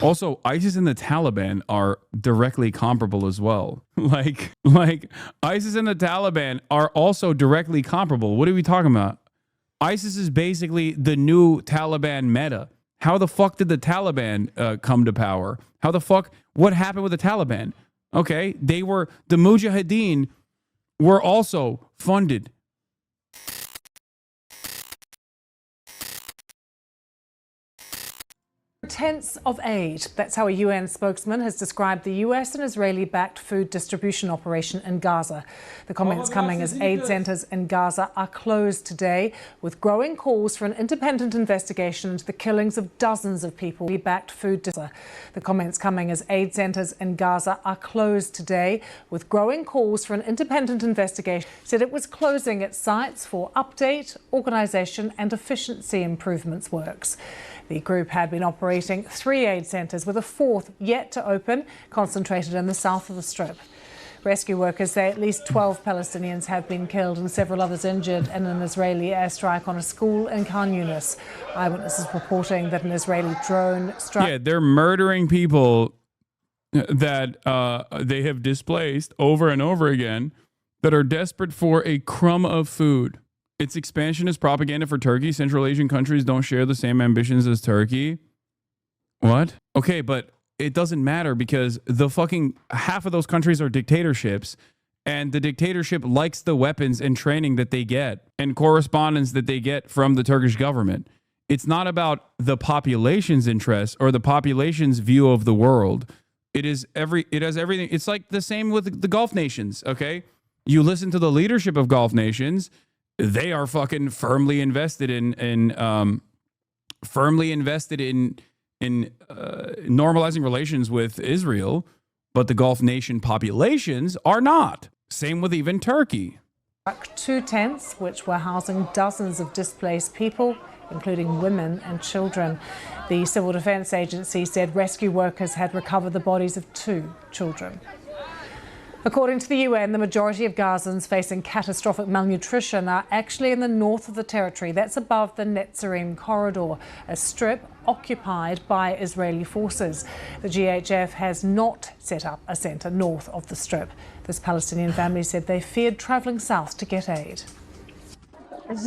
Also, ISIS and the Taliban are directly comparable as well. Like ISIS and the Taliban are also directly comparable. What are we talking about? ISIS is basically the new Taliban meta. How the fuck did the Taliban come to power? What happened with the Taliban? Okay, the Mujahideen were also funded. Tents of aid. That's how a UN spokesman has described the US and Israeli-backed food distribution operation in Gaza. The comments coming as aid centres in Gaza are closed today, with growing calls for an independent investigation into the killings of dozens of people. Backed food. The comments coming as aid centres in Gaza are closed today, with growing calls for an independent investigation. Said it was closing its sites for update, organisation and efficiency improvements works. The group had been operating 3 aid centres, with a 4th yet to open, concentrated in the south of the Strip. Rescue workers say at least 12 Palestinians have been killed and several others injured in an Israeli airstrike on a school in Khan Yunis. Eyewitnesses reporting that an Israeli drone struck. Yeah, they're murdering people that they have displaced over and over again that are desperate for a crumb of food. Its expansion is propaganda for Turkey. Central Asian countries don't share the same ambitions as Turkey. What? Okay, but it doesn't matter because the fucking half of those countries are dictatorships, and the dictatorship likes the weapons and training that they get and correspondence that they get from the Turkish government. It's not about the population's interests or the population's view of the world. It has everything. It's like the same with the Gulf nations, okay? You listen to the leadership of Gulf nations, they are fucking firmly invested in normalizing relations with Israel, but the Gulf nation populations are not. Same with even Turkey. 2 tents, which were housing dozens of displaced people, including women and children. The Civil Defence Agency said rescue workers had recovered the bodies of 2 children. According to the UN, the majority of Gazans facing catastrophic malnutrition are actually in the north of the territory. That's above the Netzarim corridor, a strip occupied by Israeli forces. The GHF has not set up a centre north of the strip. This Palestinian family said they feared travelling south to get aid. What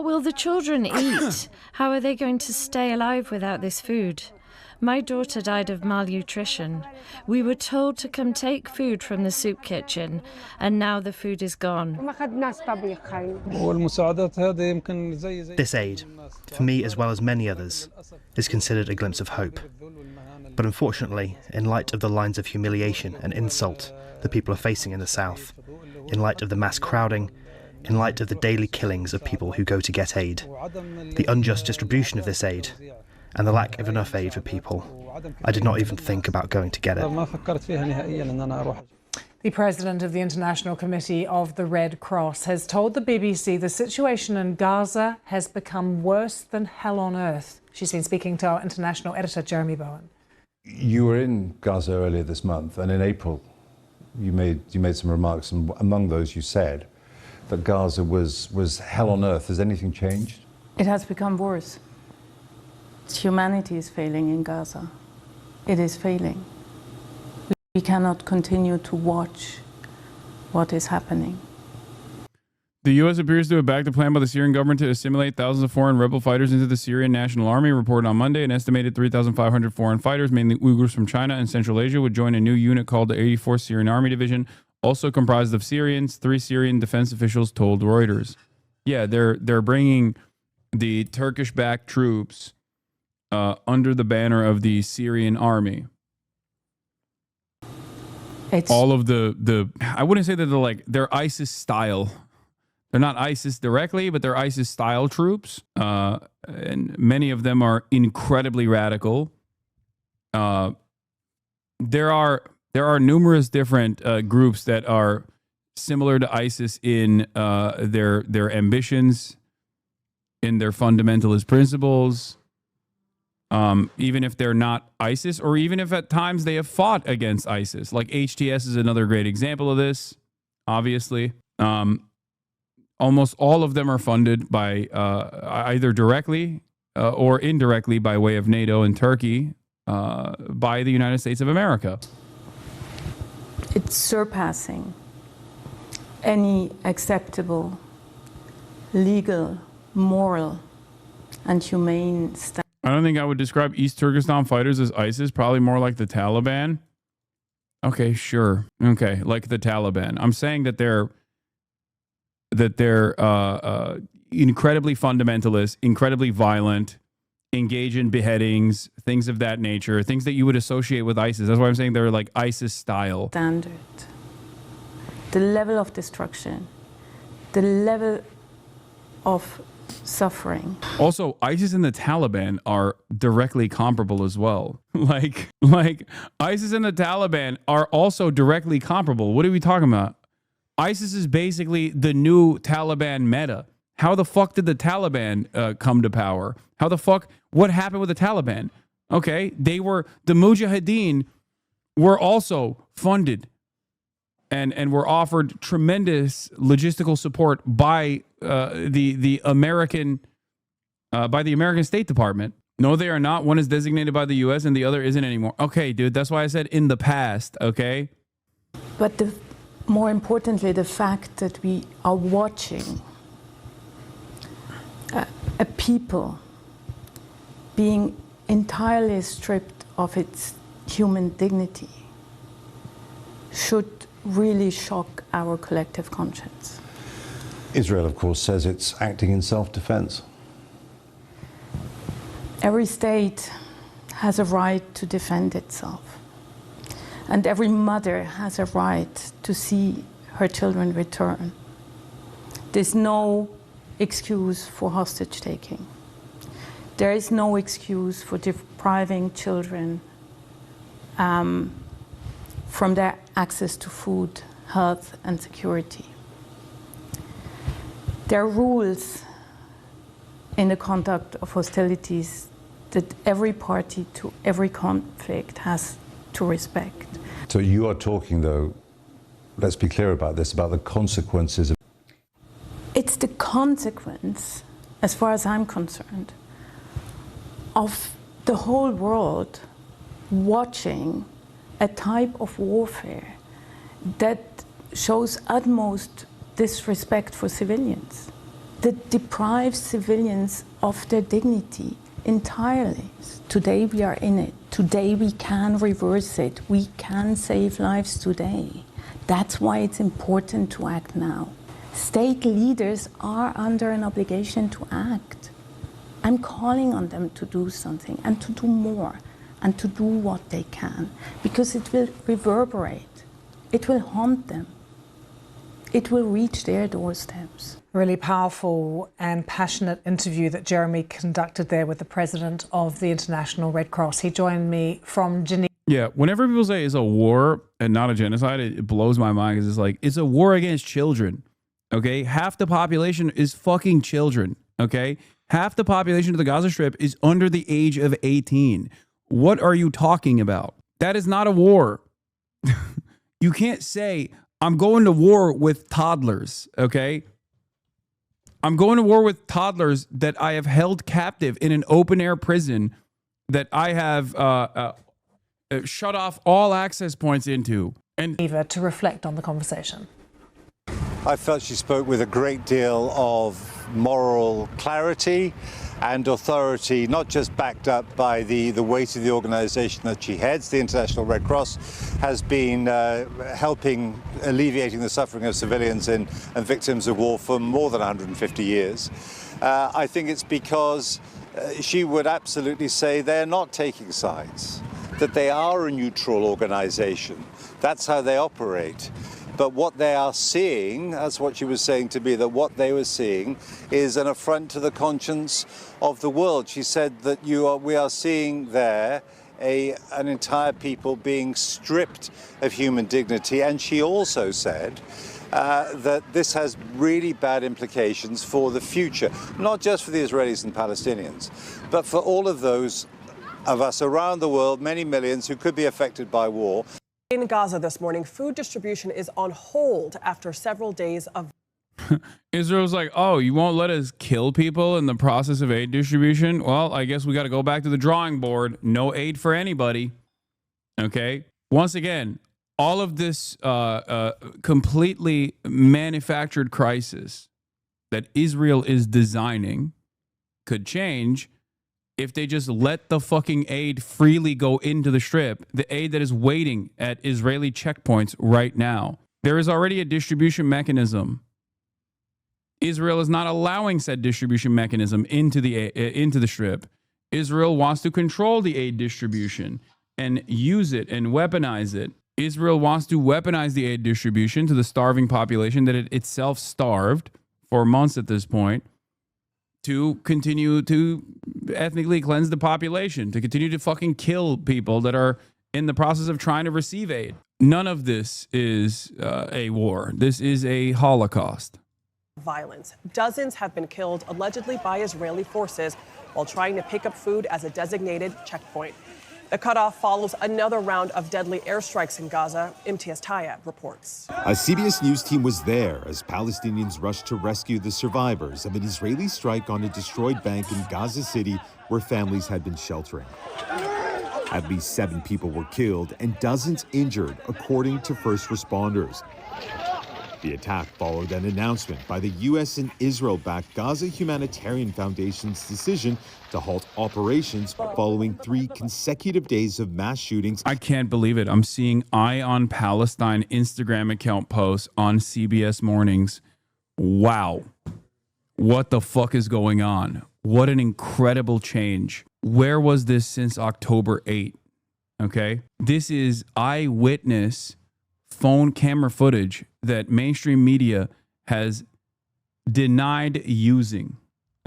will the children eat? How are they going to stay alive without this food? My daughter died of malnutrition. We were told to come take food from the soup kitchen, and now the food is gone. This aid, for me as well as many others, is considered a glimpse of hope. But unfortunately, in light of the lines of humiliation and insult the people are facing in the south, in light of the mass crowding, in light of the daily killings of people who go to get aid, the unjust distribution of this aid, and the lack of enough aid for people, I did not even think about going to get it. The president of the International Committee of the Red Cross has told the BBC the situation in Gaza has become worse than hell on earth. She's been speaking to our international editor, Jeremy Bowen. You were in Gaza earlier this month, and in April you made some remarks, and among those you said that Gaza was hell on earth. Has anything changed? It has become worse. Humanity is failing in Gaza. It is failing. We cannot continue to watch what is happening. The U.S. appears to have backed a plan by the Syrian government to assimilate thousands of foreign rebel fighters into the Syrian National Army. Reported on Monday, an estimated 3,500 foreign fighters, mainly Uyghurs from China and Central Asia, would join a new unit called the 84th Syrian Army Division, also comprised of Syrians. 3 Syrian defense officials told Reuters. Yeah, they're bringing the Turkish-backed troops under the banner of the Syrian army. All of the I wouldn't say that they're ISIS style. They're not ISIS directly, but they're ISIS style troops. And many of them are incredibly radical. There are numerous different groups that are similar to ISIS in their ambitions, in their fundamentalist principles. Even if they're not ISIS, or even if at times they have fought against ISIS. Like HTS is another great example of this, obviously. Almost all of them are funded by either directly or indirectly by way of NATO and Turkey, by the United States of America. It's surpassing any acceptable, legal, moral, and humane standard. I don't think I would describe East Turkestan fighters as ISIS, probably more like the Taliban. Okay, sure. Okay, like the Taliban. I'm saying that they're incredibly fundamentalist, incredibly violent, engage in beheadings, things of that nature, things that you would associate with ISIS. That's why I'm saying they're like ISIS style. Standard. The level of destruction, the level of suffering. Also, ISIS and the Taliban are directly comparable as well. Like ISIS and the Taliban are also directly comparable. What are we talking about? ISIS is basically the new Taliban meta. How the fuck did the Taliban come to power? What happened with the Taliban? Okay, the Mujahideen were also funded and were offered tremendous logistical support by the American State Department. No, they are not. One is designated by the U.S. and the other isn't anymore. Okay, dude, that's why I said in the past, okay? But more importantly, the fact that we are watching a people being entirely stripped of its human dignity should really shock our collective conscience. Israel, of course, says it's acting in self-defense. Every state has a right to defend itself. And every mother has a right to see her children return. There's no excuse for hostage-taking. There is no excuse for depriving children from their access to food, health, and security. There are rules in the conduct of hostilities that every party to every conflict has to respect. So you are talking, though, let's be clear about this, about the consequences of... It's the consequence, as far as I'm concerned, of the whole world watching a type of warfare that shows utmost disrespect for civilians, that deprives civilians of their dignity entirely. Today we are in it. Today we can reverse it. We can save lives today. That's why it's important to act now. State leaders are under an obligation to act. I'm calling on them to do something and to do more and to do what they can, because it will reverberate. It will haunt them. It will reach their doorsteps. Really powerful and passionate interview that Jeremy conducted there with the president of the International Red Cross. He joined me from Geneva. Yeah, whenever people say it's a war and not a genocide, it blows my mind because it's like, it's a war against children, okay? Half the population is fucking children, okay? Half the population of the Gaza Strip is under the age of 18. What are you talking about? That is not a war. You can't say, I'm going to war with toddlers, okay? I'm going to war with toddlers that I have held captive in an open-air prison that I have shut off all access points into. And Eva, to reflect on the conversation. I felt she spoke with a great deal of moral clarity and authority, not just backed up by the weight of the organization that she heads. The International Red Cross has been helping alleviating the suffering of civilians and victims of war for more than 150 years. I think it's because she would absolutely say they're not taking sides, that they are a neutral organization. That's how they operate. But what they are seeing, that's what she was saying to me, that what they were seeing is an affront to the conscience of the world. She said that we are seeing there an entire people being stripped of human dignity. And she also said that this has really bad implications for the future, not just for the Israelis and Palestinians, but for all of those of us around the world, many millions who could be affected by war. In Gaza this morning, food distribution is on hold after several days of... Israel's like, oh, you won't let us kill people in the process of aid distribution? Well, I guess we got to go back to the drawing board. No aid for anybody. Okay. Once again, all of this completely manufactured crisis that Israel is designing could change if they just let the fucking aid freely go into the Strip, the aid that is waiting at Israeli checkpoints right now. There is already a distribution mechanism. Israel is not allowing said distribution mechanism into the Strip. Israel wants to control the aid distribution and use it and weaponize it. Israel wants to weaponize the aid distribution to the starving population that it itself starved for months at this point, to continue to ethnically cleanse the population, to continue to fucking kill people that are in the process of trying to receive aid. None of this is a war. This is a Holocaust. Violence. Dozens have been killed, allegedly by Israeli forces, while trying to pick up food as a designated checkpoint. The cutoff follows another round of deadly airstrikes in Gaza. MTS Tayeb reports. A CBS News team was there as Palestinians rushed to rescue the survivors of an Israeli strike on a destroyed bank in Gaza City where families had been sheltering. At least 7 people were killed and dozens injured, according to first responders. The attack followed an announcement by the U.S. and Israel-backed Gaza Humanitarian Foundation's decision to halt operations following 3 consecutive days of mass shootings. I can't believe it. I'm seeing Eye on Palestine Instagram account posts on CBS Mornings. Wow. What the fuck is going on? What an incredible change. Where was this since October 8th? Okay. This is eyewitness phone camera footage that mainstream media has denied using.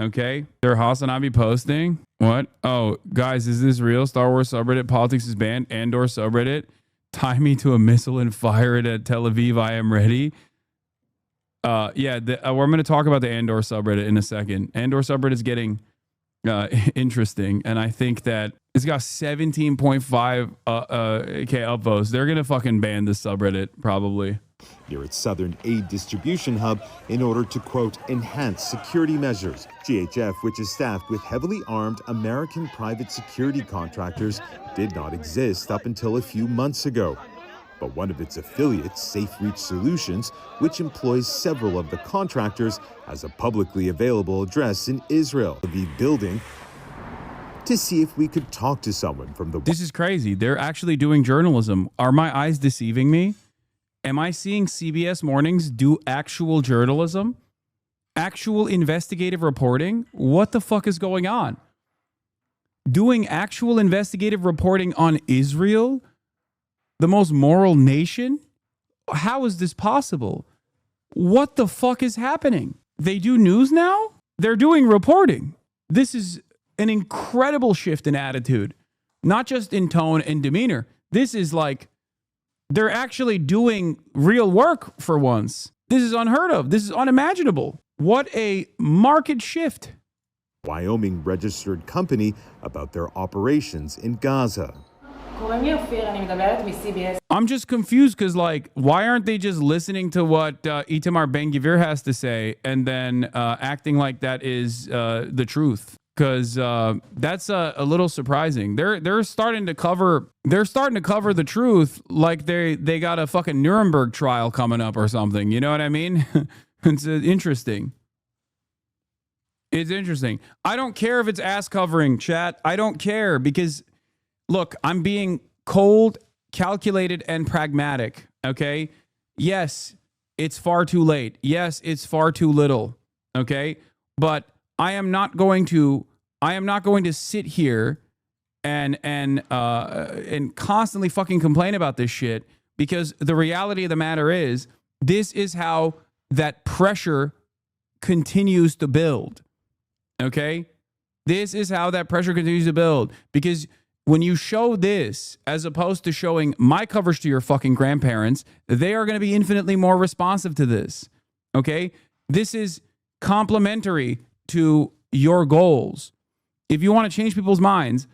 Okay. They're HasanAbi posting. What? Oh, guys, is this real? Star Wars subreddit politics is banned. Andor subreddit. Tie me to a missile and fire it at Tel Aviv. I am ready. Yeah, we're going to talk about the Andor subreddit in a second. Andor subreddit is getting interesting, and I think that it's got 17.5 K upvotes. They're going to fucking ban this subreddit, probably. Near its southern aid distribution hub in order to, quote, enhance security measures. GHF, which is staffed with heavily armed American private security contractors, did not exist up until a few months ago. But one of its affiliates, Safe Reach Solutions, which employs several of the contractors, has a publicly available address in Israel, the building, to see if we could talk to someone from the... This is crazy. They're actually doing journalism. Are my eyes deceiving me? Am I seeing CBS Mornings do actual journalism? Actual investigative reporting? What the fuck is going on? Doing actual investigative reporting on Israel? The most moral nation? How is this possible? What the fuck is happening? They do news now? They're doing reporting. This is an incredible shift in attitude, not just in tone and demeanor. This is like they're actually doing real work for once. This is unheard of. This is unimaginable. What a market shift. Wyoming registered company about their operations in Gaza. I'm just confused because, like, why aren't they just listening to what Itamar Ben-Gvir has to say and then acting like that is the truth? Because that's a little surprising. They're starting to cover the truth like they got a fucking Nuremberg trial coming up or something. You know what I mean? It's interesting. It's interesting. I don't care if it's ass covering, chat. I don't care because, look, I'm being cold, calculated, and pragmatic. Okay. Yes, it's far too late. Yes, it's far too little. Okay, but I am not going to sit here and constantly fucking complain about this shit, because the reality of the matter is this is how that pressure continues to build. Okay? This is how that pressure continues to build, because when you show this as opposed to showing my coverage to your fucking grandparents, they are going to be infinitely more responsive to this. Okay? This is complementary to your goals. If you want to change people's minds,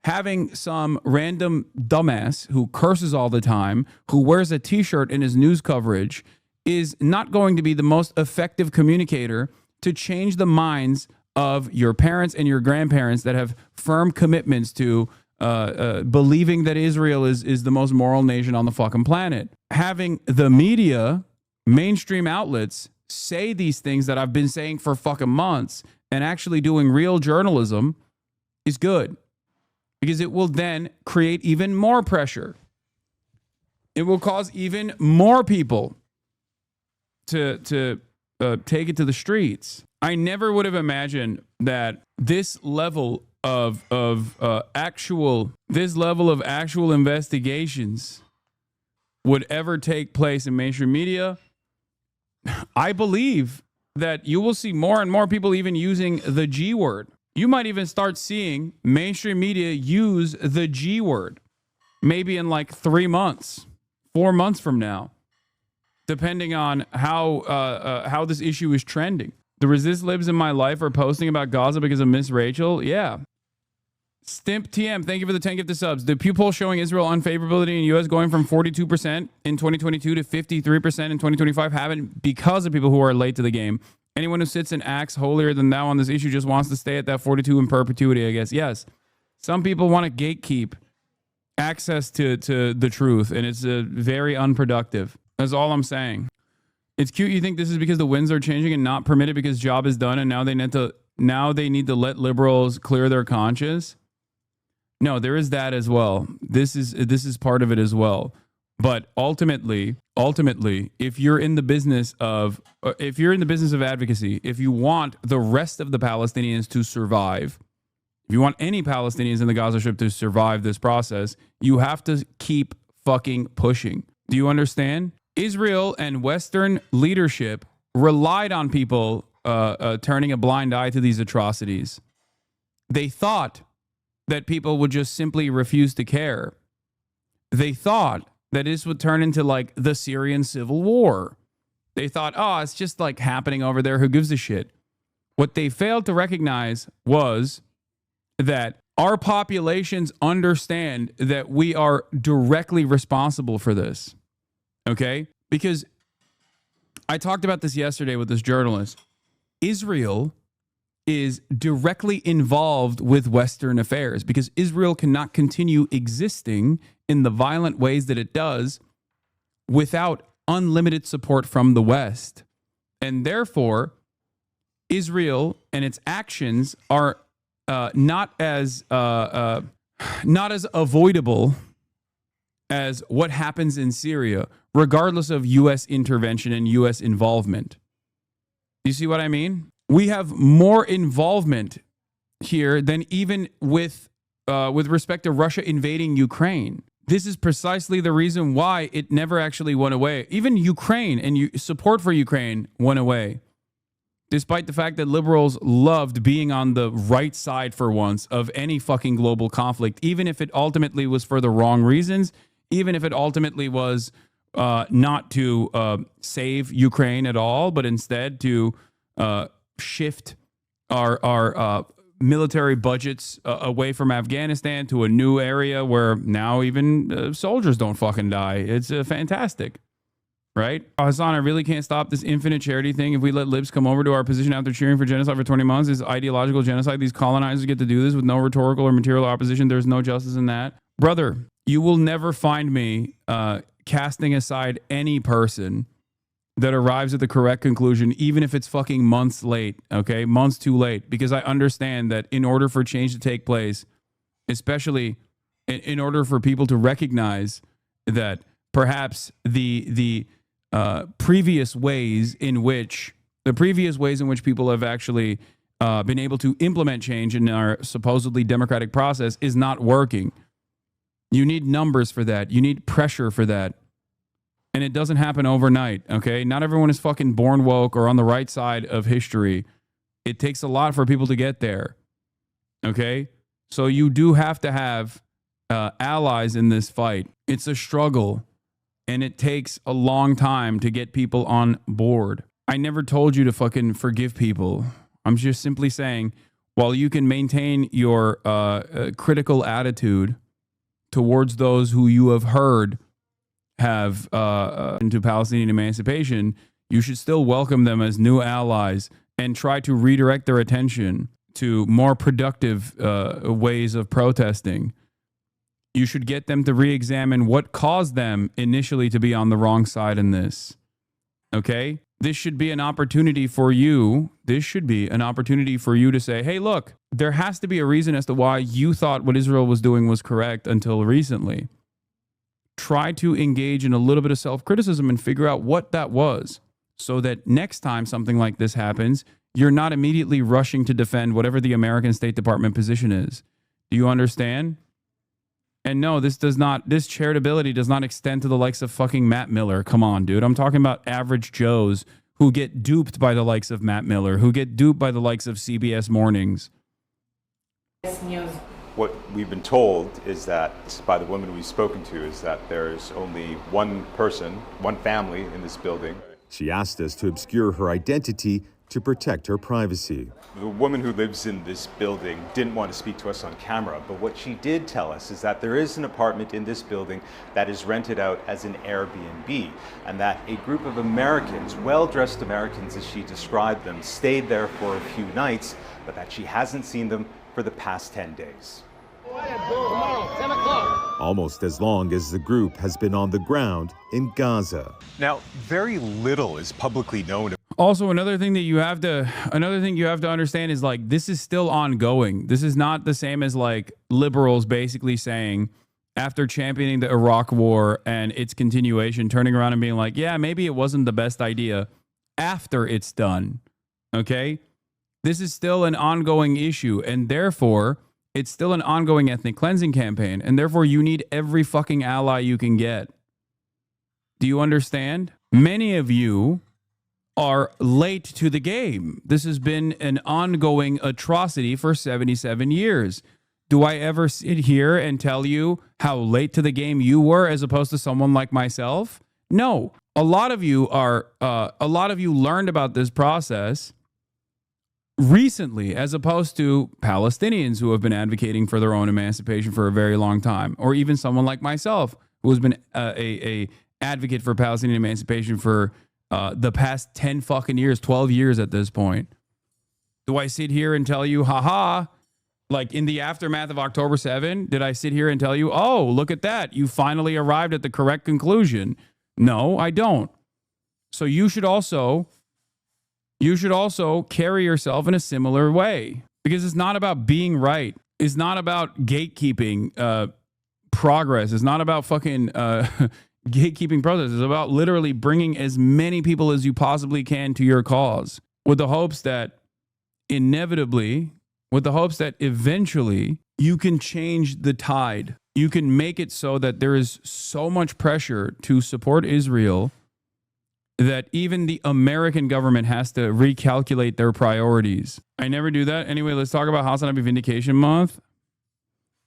having some random dumbass who curses all the time, who wears a t-shirt in his news coverage is not going to be the most effective communicator to change the minds of your parents and your grandparents that have firm commitments to believing that Israel is the most moral nation on the fucking planet. Having the media, mainstream outlets, say these things that I've been saying for fucking months and actually doing real journalism is good, because it will then create even more pressure. It will cause even more people to take it to the streets. I never would have imagined that this level of actual investigations would ever take place in mainstream media. I believe that you will see more and more people even using the G word. You might even start seeing mainstream media use the G word maybe in like 3 months, 4 months from now, depending on how this issue is trending. The resist libs in my life are posting about Gaza because of Miss Rachel. Yeah. Stimp TM, thank you for the 10 gifted subs. The Pew poll showing Israel unfavorability in U.S. going from 42% in 2022 to 53% in 2025 happened because of people who are late to the game. Anyone who sits and acts holier than thou on this issue just wants to stay at that 42 in perpetuity, I guess. Yes. Some people want to gatekeep access to the truth, and it's very unproductive. That's all I'm saying. It's cute you think this is because the winds are changing and not permitted because job is done and now they need to let liberals clear their conscience. No, there is that as well. This is part of it as well. But ultimately, if you're in the business of advocacy, if you want the rest of the Palestinians to survive, if you want any Palestinians in the Gaza Strip to survive this process, you have to keep fucking pushing. Do you understand? Israel and Western leadership relied on people turning a blind eye to these atrocities. They thought that people would just simply refuse to care. They thought that this would turn into like the Syrian civil war. They thought, oh, it's just like happening over there. Who gives a shit? What they failed to recognize was that our populations understand that we are directly responsible for this. Okay? Because I talked about this yesterday with this journalist. Israel is directly involved with Western affairs because Israel cannot continue existing in the violent ways that it does without unlimited support from the West. And therefore, Israel and its actions are not as avoidable as what happens in Syria, regardless of U.S. intervention and U.S. involvement. You see what I mean? We have more involvement here than even with respect to Russia invading Ukraine. This is precisely the reason why it never actually went away. Even Ukraine and support for Ukraine went away, despite the fact that liberals loved being on the right side for once of any fucking global conflict, even if it ultimately was for the wrong reasons, even if it ultimately was not to save Ukraine at all, but instead to shift our military budgets away from Afghanistan to a new area where now even soldiers don't fucking die. It's fantastic, right? Hasan, I really can't stop this infinite charity thing. If we let libs come over to our position after cheering for genocide for 20 months, is ideological genocide. These colonizers get to do this with no rhetorical or material opposition. There's no justice in that. Brother, you will never find me casting aside any person that arrives at the correct conclusion, even if it's fucking months late, okay? Months too late, because I understand that in order for change to take place, especially in order for people to recognize that perhaps the previous ways in which people have actually been able to implement change in our supposedly democratic process is not working. You need numbers for that. You need pressure for that. And it doesn't happen overnight, okay? Not everyone is fucking born woke or on the right side of history. It takes a lot for people to get there, okay? So you do have to have allies in this fight. It's a struggle, and it takes a long time to get people on board. I never told you to fucking forgive people. I'm just simply saying, while you can maintain your critical attitude towards those who you have heard have into Palestinian emancipation, you should still welcome them as new allies and try to redirect their attention to more productive ways of protesting. You should get them to re-examine what caused them initially to be on the wrong side in this. Okay? This should be an opportunity for you. This should be an opportunity for you to say, hey, look, there has to be a reason as to why you thought what Israel was doing was correct until recently. Try to engage in a little bit of self-criticism and figure out what that was, so that next time something like this happens, you're not immediately rushing to defend whatever the American State Department position is. Do you understand? And no, this charitability does not extend to the likes of fucking Matt Miller. Come on, dude. I'm talking about average Joes who get duped by the likes of Matt Miller, who get duped by the likes of CBS Mornings. What we've been told is that, by the women we've spoken to, is that there's only one person, one family in this building. She asked us to obscure her identity to protect her privacy. The woman who lives in this building didn't want to speak to us on camera, but what she did tell us is that there is an apartment in this building that is rented out as an Airbnb, and that a group of Americans, well-dressed Americans as she described them, stayed there for a few nights, but that she hasn't seen them for the past 10 days. Almost as long as the group has been on the ground in Gaza. Now, very little is publicly known. Also, another thing you have to understand is, like, this is still ongoing. This is not the same as, like, liberals basically saying, after championing the Iraq War and its continuation, turning around and being like, yeah, maybe it wasn't the best idea after it's done. Okay? This is still an ongoing issue, and therefore it's still an ongoing ethnic cleansing campaign, and therefore you need every fucking ally you can get. Do you understand? Many of you are late to the game. This has been an ongoing atrocity for 77 years. Do I ever sit here and tell you how late to the game you were as opposed to someone like myself? No. A lot of you learned about this process recently, as opposed to Palestinians who have been advocating for their own emancipation for a very long time, or even someone like myself who has been a advocate for Palestinian emancipation for the past 10 fucking years, 12 years at this point. Do I sit here and tell you, haha, like in the aftermath of October 7, did I sit here and tell you, oh, look at that, you finally arrived at the correct conclusion? No, I don't. So you should also carry yourself in a similar way, because it's not about being right. It's not about gatekeeping progress. It's not about fucking gatekeeping process. Is about literally bringing as many people as you possibly can to your cause, with the hopes that eventually you can change the tide. You can make it so that there is so much pressure to support Israel that even the American government has to recalculate their priorities. I never do that. Anyway, let's talk about HasanAbi Vindication Month.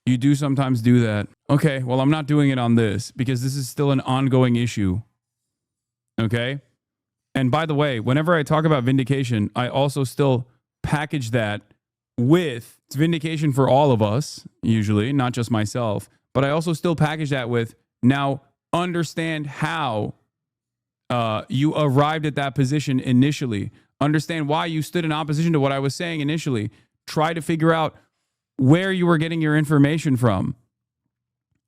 You do sometimes do that. Okay, well, I'm not doing it on this because this is still an ongoing issue. Okay? And by the way, whenever I talk about vindication, I also still package that with, it's vindication for all of us, usually, not just myself, but I also still package that with, now understand how you arrived at that position initially. Understand why you stood in opposition to what I was saying initially. Try to figure out where you were getting your information from,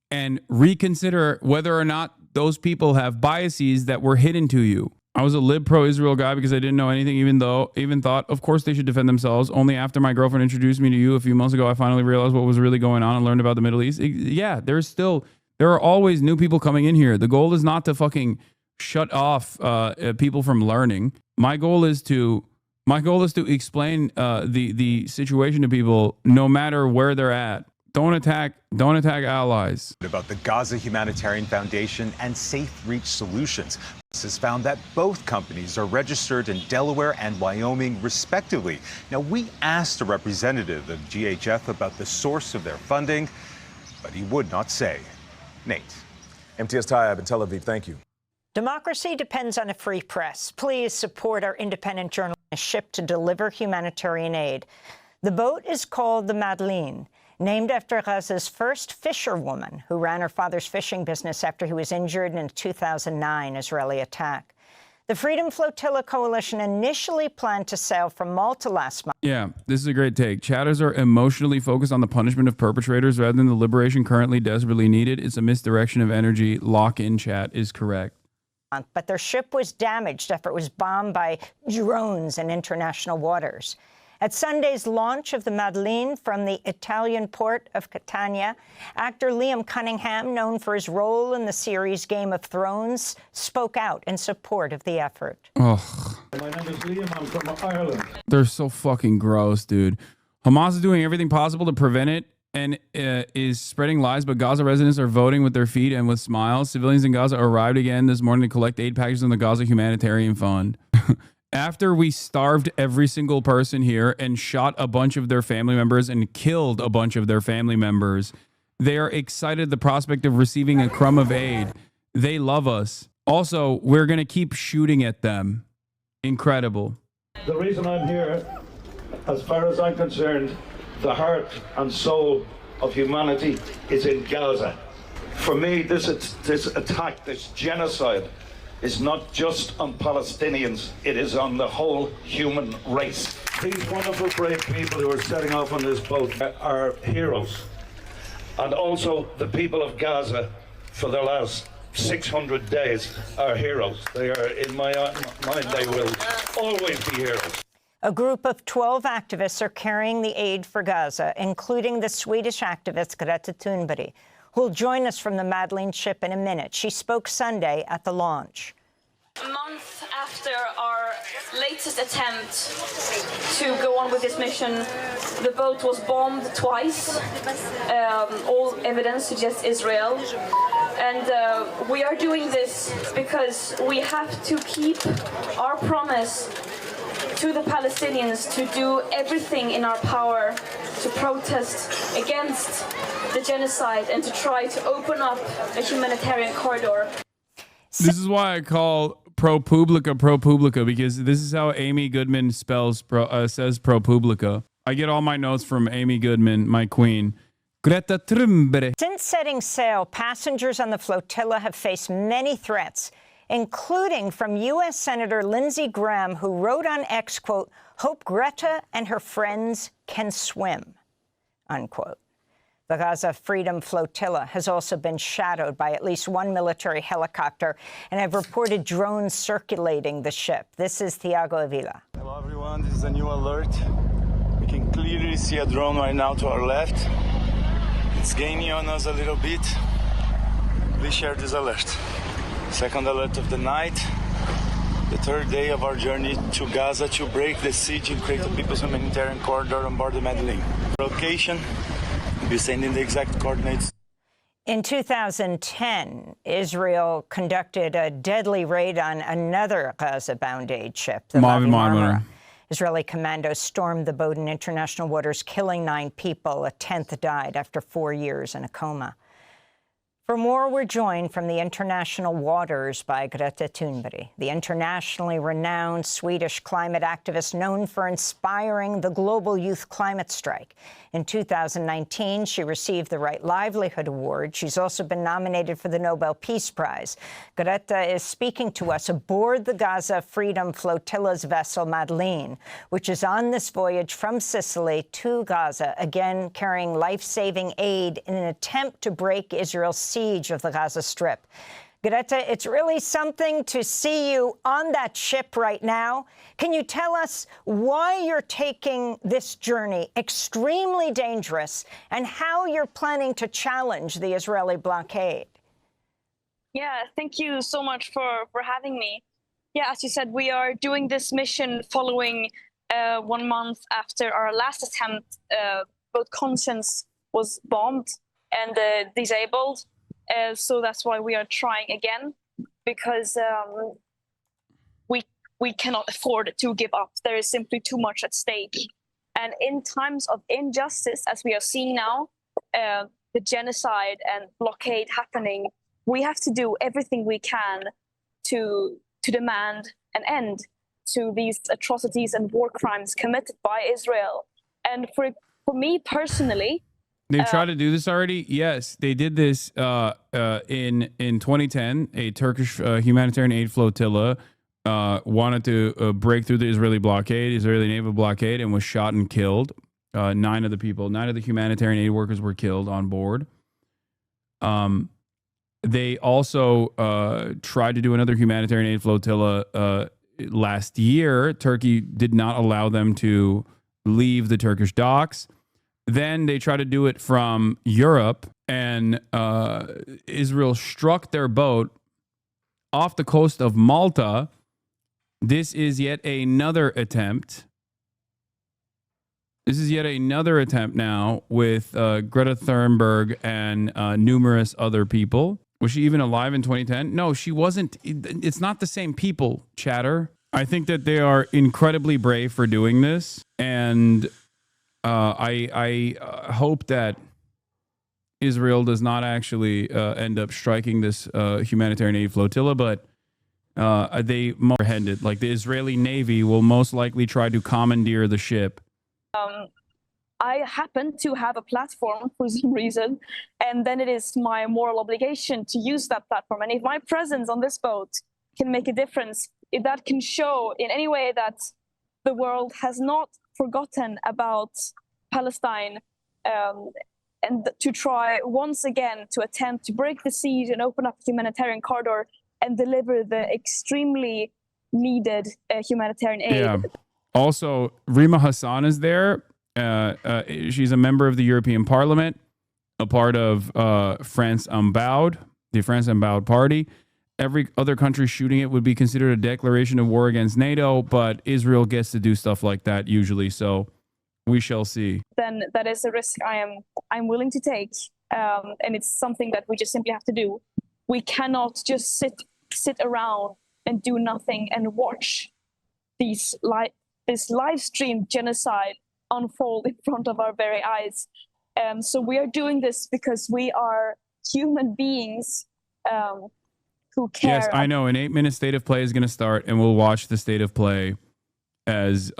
and reconsider whether or not those people have biases that were hidden to you. I was a lib pro-Israel guy because I didn't know anything, even thought, of course, they should defend themselves. Only after my girlfriend introduced me to you a few months ago, I finally realized what was really going on and learned about the Middle East. Yeah, there are always new people coming in here. The goal is not to fucking shut off people from learning. My goal is to explain the situation to people, no matter where they're at. Don't attack allies. About the Gaza Humanitarian Foundation and Safe Reach Solutions. This has found that both companies are registered in Delaware and Wyoming, respectively. Now, we asked a representative of GHF about the source of their funding, but he would not say. Nate. MTS Tayyab in Tel Aviv, thank you. Democracy depends on a free press. Please support our independent journalists ship to deliver humanitarian aid. The boat is called the Madeleine. named after Gaza's first fisherwoman who ran her father's fishing business after he was injured in a 2009 Israeli attack. The Freedom Flotilla Coalition initially planned to sail from Malta last month. Yeah, this is a great take. Chatters are emotionally focused on the punishment of perpetrators rather than the liberation currently desperately needed. It's a misdirection of energy. Lock-in chat is correct. But their ship was damaged after it was bombed by drones in international waters. At Sunday's launch of the Madeleine from the Italian port of Catania, actor Liam Cunningham, known for his role in the series Game of Thrones, spoke out in support of the effort. Ugh. My name is Liam. I'm from Ireland. They're so fucking gross, dude. Hamas is doing everything possible to prevent it and is spreading lies, but Gaza residents are voting with their feet and with smiles. Civilians in Gaza arrived again this morning to collect aid packages from the Gaza Humanitarian Fund. After we starved every single person here and shot a bunch of their family members and killed a bunch of their family members, they are excited at the prospect of receiving a crumb of aid. They love us. Also, we're going to keep shooting at them. Incredible. The reason I'm here, as far as I'm concerned, the heart and soul of humanity is in Gaza. For me, this attack, this genocide, is not just on Palestinians, it is on the whole human race. These wonderful, brave people who are setting off on this boat are heroes. And also the people of Gaza, for the last 600 days, are heroes. They are, in my mind, they will always be heroes. A group of 12 activists are carrying the aid for Gaza, including the Swedish activist Greta Thunberg, who will join us from the Madeleine ship in a minute. She spoke Sunday at the launch. A month after our latest attempt to go on with this mission, the boat was bombed twice. All evidence suggests Israel. And we are doing this because we have to keep our promise to the Palestinians to do everything in our power to protest against the genocide and to try to open up a humanitarian corridor. This is why I call ProPublica, because this is how Amy Goodman says ProPublica. I get all my notes from Amy Goodman, my queen. Greta Thunberg. Since setting sail, passengers on the flotilla have faced many threats, including from U.S. Senator Lindsey Graham, who wrote on X, quote, "Hope Greta and her friends can swim," unquote. The Gaza Freedom Flotilla has also been shadowed by at least one military helicopter and have reported drones circulating the ship. This is Thiago Avila. Hello, everyone. This is a new alert. We can clearly see a drone right now to our left. It's gaining on us a little bit. Please share this alert. Second alert of the night. The third day of our journey to Gaza to break the siege and create a people's humanitarian corridor on board the Madeleine. Location, we'll be sending the exact coordinates. In 2010, Israel conducted a deadly raid on another Gaza-bound aid ship, the Mavi Marmara. Israeli commandos stormed the boat in international waters, killing 9 people. A 10th died after 4 years in a coma. For more, we're joined from the international waters by Greta Thunberg, the internationally renowned Swedish climate activist known for inspiring the global youth climate strike. In 2019, she received the Right Livelihood Award. She's also been nominated for the Nobel Peace Prize. Greta is speaking to us aboard the Gaza Freedom Flotilla's vessel Madeleine, which is on this voyage from Sicily to Gaza, again carrying life-saving aid in an attempt to break Israel's siege of the Gaza Strip. Greta, it's really something to see you on that ship right now. Can you tell us why you're taking this journey, extremely dangerous, and how you're planning to challenge the Israeli blockade? Yeah, thank you so much for having me. Yeah, as you said, we are doing this mission following 1 month after our last attempt. Both Conscience was bombed and disabled. So that's why we are trying again, because we cannot afford to give up. There is simply too much at stake. And in times of injustice, as we are seeing now, the genocide and blockade happening, we have to do everything we can to demand an end to these atrocities and war crimes committed by Israel. And for me personally, They've tried to do this already. Yes, they did this in 2010. A Turkish humanitarian aid flotilla wanted to break through the Israeli naval blockade, and was shot and killed. 9 of the humanitarian aid workers were killed on board. They also tried to do another humanitarian aid flotilla last year. Turkey did not allow them to leave the Turkish docks. Then they tried to do it from Europe, and Israel struck their boat off the coast of Malta. This is yet another attempt. Now with Greta Thunberg and numerous other people. Was she even alive in 2010? No, she wasn't. It's not the same people, chatter. I think that they are incredibly brave for doing this. And I hope that Israel does not actually end up striking this humanitarian aid flotilla, but they more apprehended. Like, the Israeli Navy will most likely try to commandeer the ship. I happen to have a platform for some reason, and then it is my moral obligation to use that platform. And if my presence on this boat can make a difference, if that can show in any way that the world has not forgotten about Palestine, and to try once again to attempt to break the siege and open up a humanitarian corridor and deliver the extremely needed humanitarian aid. Yeah. Also, Rima Hasan is there. She's a member of the European Parliament, a part of France Unbowed, the France Unbowed Party. Every other country shooting it would be considered a declaration of war against NATO, but Israel gets to do stuff like that usually, so we shall see. Then that is a risk I'm willing to take, and it's something that we just simply have to do. We cannot just sit around and do nothing and watch this live stream genocide unfold in front of our very eyes. So we are doing this because we are human beings who care. Yes, I know. An 8-minute state of play is going to start, and we'll watch the state of play as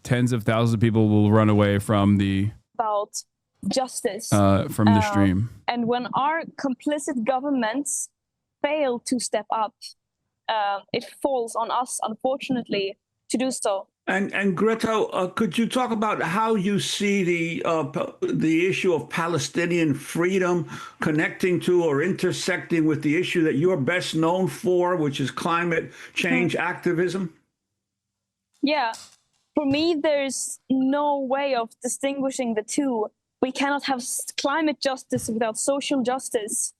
tens of thousands of people will run away from about justice from the stream. And when our complicit governments fail to step up, it falls on us, unfortunately, to do so. And Greta, could you talk about how you see the issue of Palestinian freedom connecting to or intersecting with the issue that you're best known for, which is climate change activism? Yeah, for me, there's no way of distinguishing the two. We cannot have climate justice without social justice.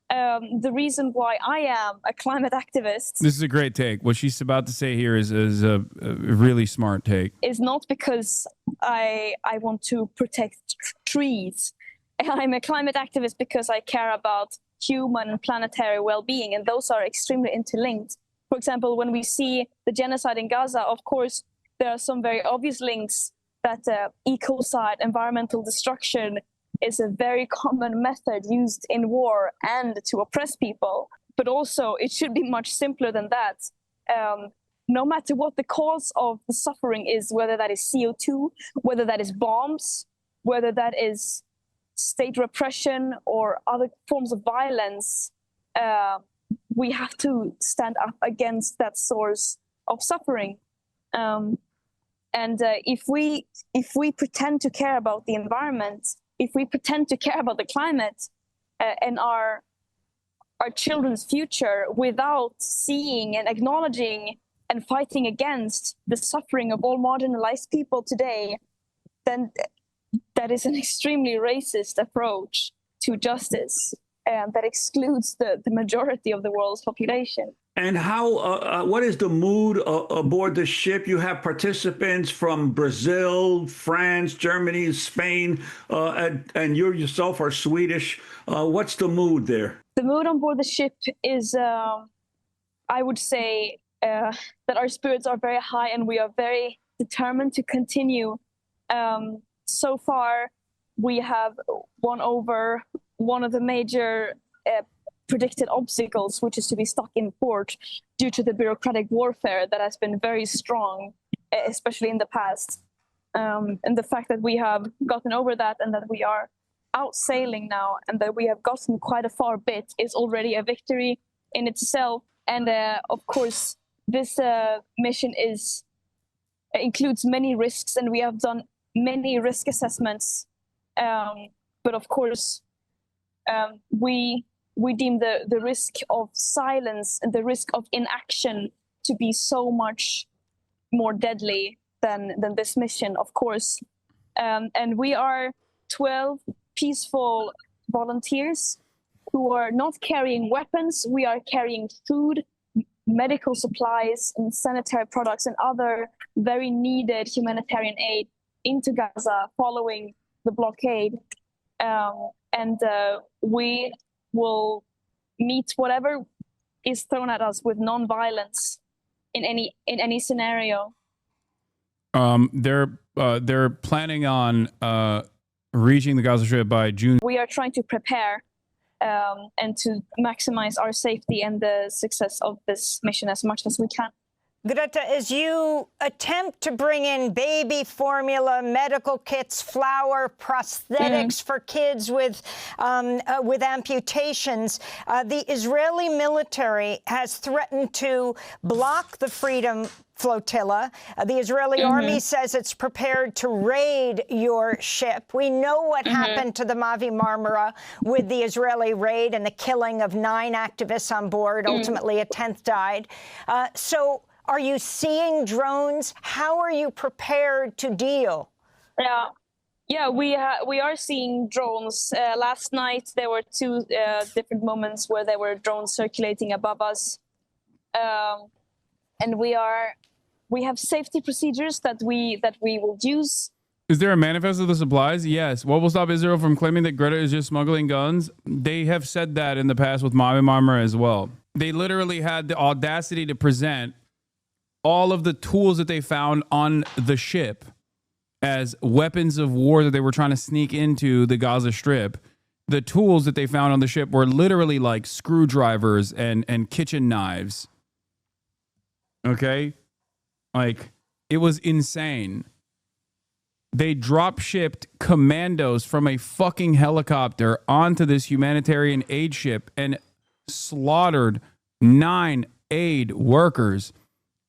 The reason why I am a climate activist. This is a great take. What she's about to say here is a really smart take. Is not because I want to protect trees. I'm a climate activist because I care about human and planetary well-being, and those are extremely interlinked. For example, when we see the genocide in Gaza, of course, there are some very obvious links that ecocide, environmental destruction, is a very common method used in war and to oppress people. But also, it should be much simpler than that. No matter what the cause of the suffering is, whether that is CO2, whether that is bombs, whether that is state repression or other forms of violence, we have to stand up against that source of suffering. And if we pretend to care about the environment, if we pretend to care about the climate and our children's future without seeing and acknowledging and fighting against the suffering of all marginalized people today, then that is an extremely racist approach to justice that excludes the majority of the world's population. And how? What is the mood aboard the ship? You have participants from Brazil, France, Germany, Spain, and you yourself are Swedish. What's the mood there? The mood on board the ship is, I would say, that our spirits are very high and we are very determined to continue. So far, we have won over one of the major predicted obstacles, which is to be stuck in port due to the bureaucratic warfare that has been very strong, especially in the past. And the fact that we have gotten over that and that we are out sailing now and that we have gotten quite a far bit is already a victory in itself. And of course, this mission includes many risks, and we have done many risk assessments. But of course, we deem the risk of silence and the risk of inaction to be so much more deadly than this mission, of course. And we are 12 peaceful volunteers who are not carrying weapons. We are carrying food, medical supplies, and sanitary products and other very needed humanitarian aid into Gaza following the blockade. And we will meet whatever is thrown at us with non-violence in any scenario. They're planning on reaching the Gaza Strip by June. We are trying to prepare and to maximize our safety and the success of this mission as much as we can. Greta, as you attempt to bring in baby formula, medical kits, flour, prosthetics for kids with amputations, the Israeli military has threatened to block the Freedom Flotilla. The Israeli army says it's prepared to raid your ship. We know what happened to the Mavi Marmara with the Israeli raid and the killing of 9 activists on board. Ultimately, a 10th died. So are you seeing drones? How are you prepared to deal? Yeah, we are seeing drones. Last night, there were 2 different moments where there were drones circulating above us. And we have safety procedures that we will use. Is there a manifest of the supplies? Yes. What will stop Israel from claiming that Greta is just smuggling guns? They have said that in the past with Mavi Marmara as well. They literally had the audacity to present all of the tools that they found on the ship as weapons of war that they were trying to sneak into the Gaza Strip. The tools that they found on the ship were literally like screwdrivers and kitchen knives. Okay? Like, it was insane. They drop shipped commandos from a fucking helicopter onto this humanitarian aid ship and slaughtered 9 aid workers,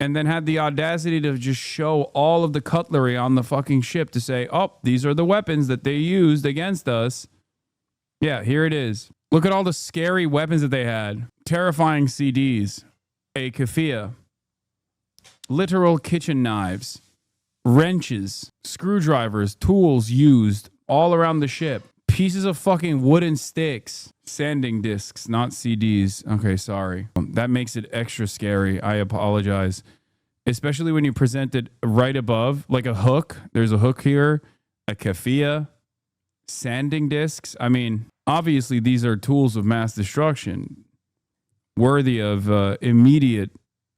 and then had the audacity to just show all of the cutlery on the fucking ship to say, oh, these are the weapons that they used against us. Yeah, here it is. Look at all the scary weapons that they had. Terrifying CDs, a keffiyeh, literal kitchen knives, wrenches, screwdrivers, tools used all around the ship, pieces of fucking wooden sticks, sanding discs, not CDs. Okay, sorry. That makes it extra scary. I apologize. Especially when you present it right above, like a hook. There's a hook here, a keffiyeh, sanding discs. I mean, obviously these are tools of mass destruction, worthy of immediate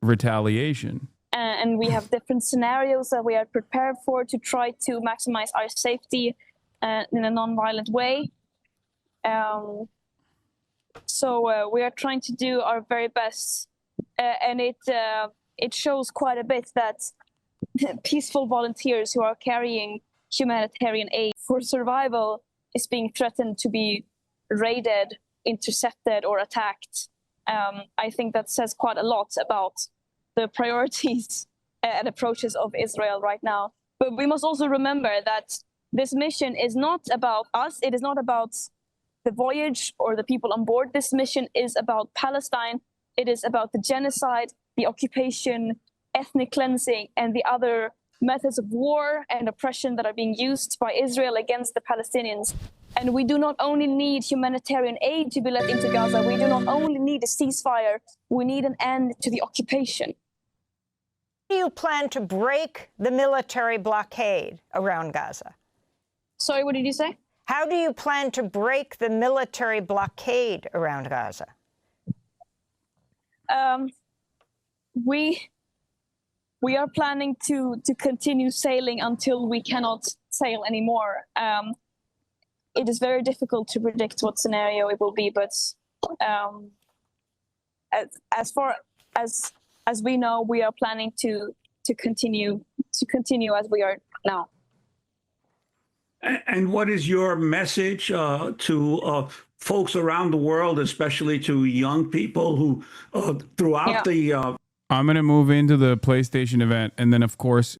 retaliation. And we have different scenarios that we are prepared for to try to maximize our safety in a non-violent way. So we are trying to do our very best. And it shows quite a bit that peaceful volunteers who are carrying humanitarian aid for survival is being threatened to be raided, intercepted, or attacked. I think that says quite a lot about the priorities and approaches of Israel right now. But we must also remember that this mission is not about us. It is not about the voyage or the people on board. This mission is about Palestine. It is about the genocide, the occupation, ethnic cleansing, and the other methods of war and oppression that are being used by Israel against the Palestinians. And we do not only need humanitarian aid to be let into Gaza. We do not only need a ceasefire. We need an end to the occupation. How do you plan to break the military blockade around Gaza? Sorry, what did you say? How do you plan to break the military blockade around Gaza? We are planning to continue sailing until we cannot sail anymore. It is very difficult to predict what scenario it will be, but as far as we know, we are planning to continue as we are now. And what is your message to folks around the world, especially to young people who throughout the... I'm going to move into the PlayStation event. And then, of course,